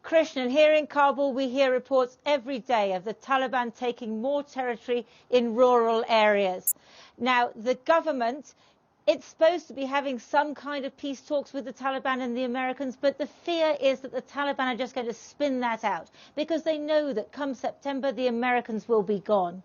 Krishnan, here in Kabul, we hear reports every day of the Taliban taking more territory in rural areas. Now, the government, it's supposed to be having some kind of peace talks with the Taliban and the Americans, but the fear is that the Taliban are just going to spin that out because they know that come September, the Americans will be gone.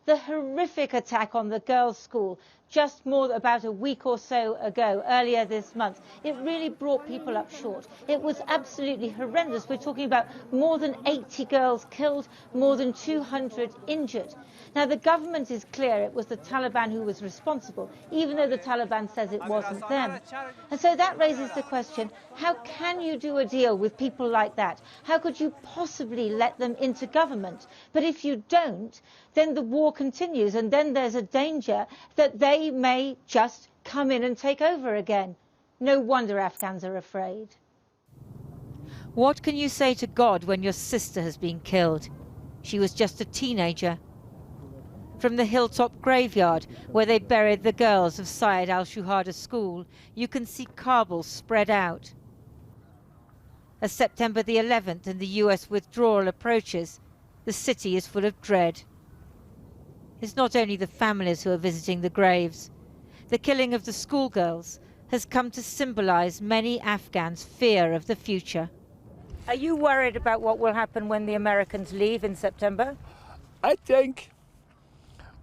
The horrific attack on the girls' school just about a week or so ago, earlier this month, it really brought people up short. It was absolutely horrendous. We're talking about more than 80 girls killed, more than 200 injured. Now, the government is clear it was the Taliban who was responsible, even though the Taliban says it wasn't them. And so that raises the question, how can you do a deal with people like that? How could you possibly let them into government? But if you don't, then the war continues, and then there's a danger that they may just come in and take over again. No wonder Afghans are afraid. What can you say to God when your sister has been killed? She was just a teenager. From the hilltop graveyard where they buried the girls of Syed al-Shuhada school, you can see Kabul spread out. As September the 11th and the US withdrawal approaches, the city is full of dread. It's not only the families who are visiting the graves. The killing of the schoolgirls has come to symbolize many Afghans' fear of the future. Are you worried about what will happen when the Americans leave in September? I think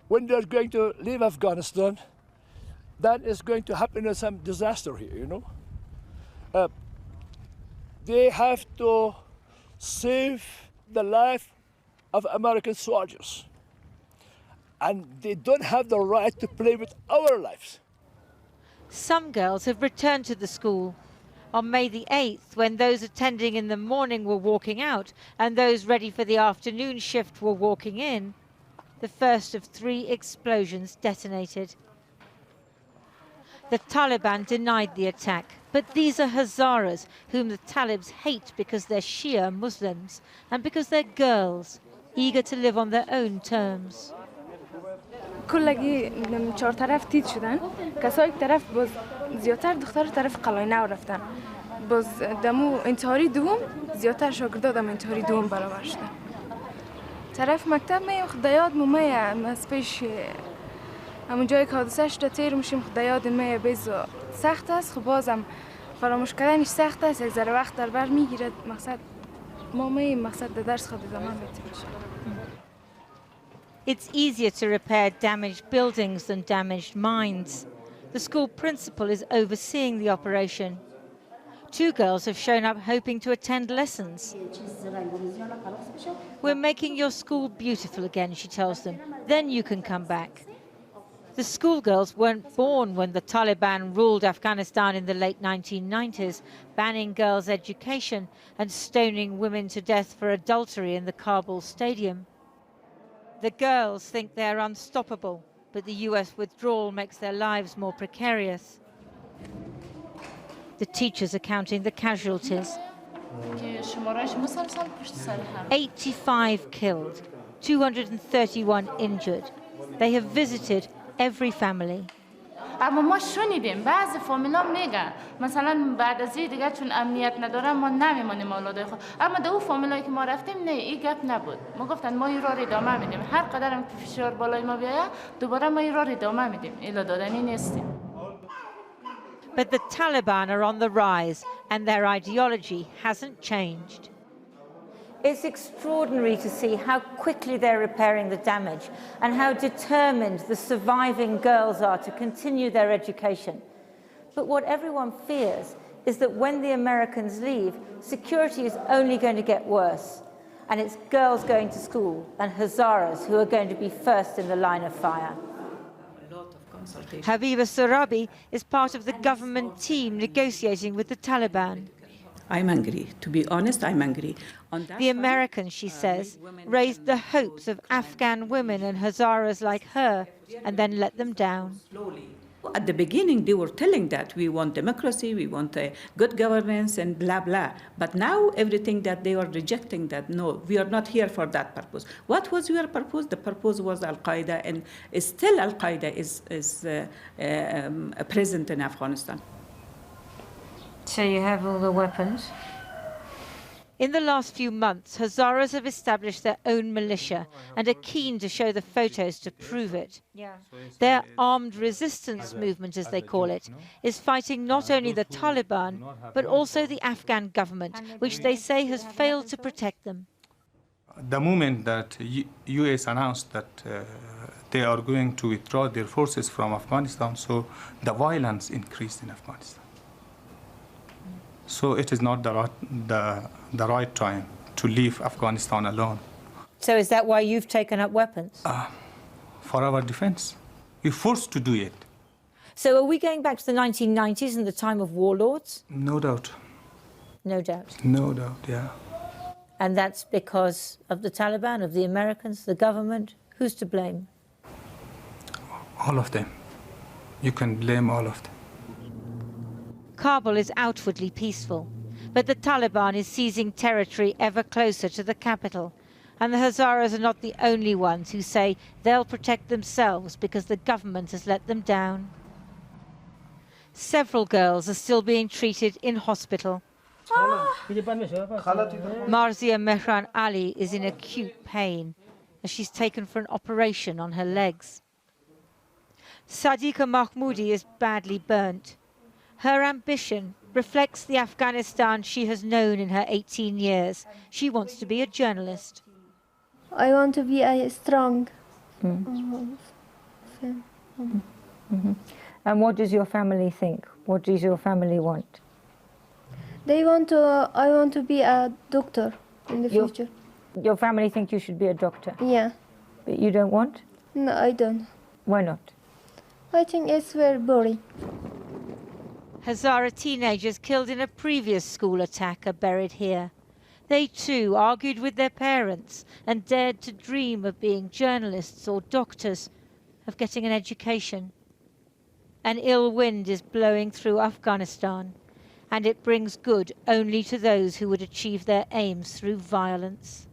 when they're going to leave Afghanistan, that is going to happen some disaster here, you know. They have to save the life of American soldiers. And they don't have the right to play with our lives. Some girls have returned to the school. On May the 8th, when those attending in the morning were walking out and those ready for the afternoon shift were walking in, the first of 3 explosions detonated. The Taliban denied the attack, but these are Hazaras, whom the Talibs hate because they're Shia Muslims and because they're girls, eager to live on their own terms. کلگی 4 طرف تیت شدن کسایی طرف باز زیادتر دختر طرف قلاینه رفتن باز دمو انتحاری دوم زیادتر شاگردا دم انتحاری دوم برابر شدن طرف مکتب می خدایاد مومی از پیش همون جایی که حادثه شده تیر میشیم خدایاد می بیز سخت است خب بازم فراموش کردنش سخت است یک ذره وقت در بر میگیره مقصد ما می مقصد درس خود ادامه میدیم. It's easier to repair damaged buildings than damaged minds. The school principal is overseeing the operation. 2 girls have shown up hoping to attend lessons. We're making your school beautiful again, she tells them. Then you can come back. The schoolgirls weren't born when the Taliban ruled Afghanistan in the late 1990s, banning girls' education and stoning women to death for adultery in the Kabul stadium. The girls think they're unstoppable, but the US withdrawal makes their lives more precarious. The teachers are counting the casualties. 85 killed, 231 injured. They have visited every family. اما ما شنیدیم بعضی فامیلا میگن مثلا بعد از این دیگه چون امنیت نداره ما نمیمونیم اولادای خود اما در اون فامیلایی که ما رفتیم نه این گپ نبود ما گفتن ما این راه رو ادامه میدیم هر قدر هم که فشار بالای ما بیاید دوباره ما این راه رو ادامه میدیم الا دادنی نیستیم. But the Taliban are on the rise and their ideology hasn't changed. It's extraordinary to see how quickly they're repairing the damage and how determined the surviving girls are to continue their education. But what everyone fears is that when the Americans leave, security is only going to get worse. And it's girls going to school and Hazaras who are going to be first in the line of fire. Habiba Sorabi is part of the government team negotiating with the Taliban. I'm angry. To be honest, I'm angry. The Americans, she says, raised the hopes of Afghan women and Hazaras like her and then let them down. At the beginning, they were telling that we want democracy, we want a good governance and blah, blah. But now everything that they are rejecting that, no, we are not here for that purpose. What was your purpose? The purpose was Al-Qaeda, and still Al-Qaeda is present in Afghanistan. So you have all the weapons? In the last few months, Hazaras have established their own militia and are keen to show the photos to prove it. Their armed resistance movement, as they call it, is fighting not only the Taliban, but also the Afghan government, which they say has failed to protect them. The moment that US announced that they are going to withdraw their forces from Afghanistan, so the violence increased in Afghanistan. So it is not the right time to leave Afghanistan alone. So is that why you've taken up weapons? For our defense. We're forced to do it. So are we going back to the 1990s and the time of warlords? No doubt. No doubt. No doubt, yeah. And that's because of the Taliban, of the Americans, the government? Who's to blame? All of them. You can blame all of them. Kabul is outwardly peaceful, but the Taliban is seizing territory ever closer to the capital. And the Hazaras are not the only ones who say they'll protect themselves because the government has let them down. Several girls are still being treated in hospital. Marzia Mehran Ali is in acute pain as she's taken for an operation on her legs. Sadiqa Mahmoudi is badly burnt. Her ambition reflects the Afghanistan she has known in her 18 years. She wants to be a journalist. I want to be strong. And what does your family think? What does your family want? I want to be a doctor in the future. Your family think you should be a doctor? Yeah. But you don't want? No, I don't. Why not? I think it's very boring. Hazara teenagers killed in a previous school attack are buried here. They too argued with their parents and dared to dream of being journalists or doctors, of getting an education. An ill wind is blowing through Afghanistan, and it brings good only to those who would achieve their aims through violence.